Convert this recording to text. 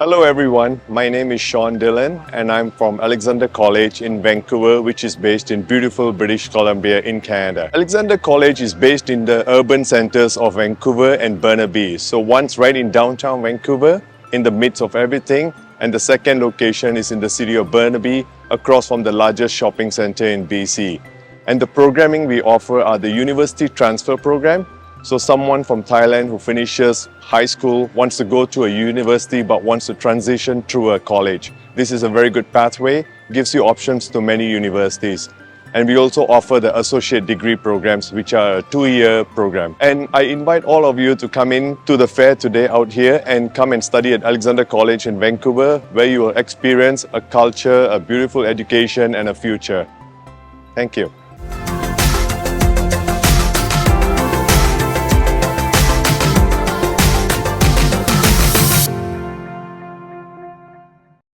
Hello everyone, my name is Sean Dillon and I'm from Alexander College in Vancouver, which is based in beautiful British Columbia in Canada. Alexander College is based in the urban centers of Vancouver and Burnaby. So one's right in downtown Vancouver, in the midst of everything, and the second location is in the city of Burnaby, across from the largest shopping center in BC. And the programming we offer are the University Transfer Program. So someone from Thailand who finishes high school wants to go to a university but wants to transition through a college. This is a very good pathway, gives you options to many universities. And we also offer the associate degree programs, which are a 2-year program. And I invite all of you to come in to the fair today out here and come and study at Alexander College in Vancouver, where you will experience a culture, a beautiful education and a future. Thank you.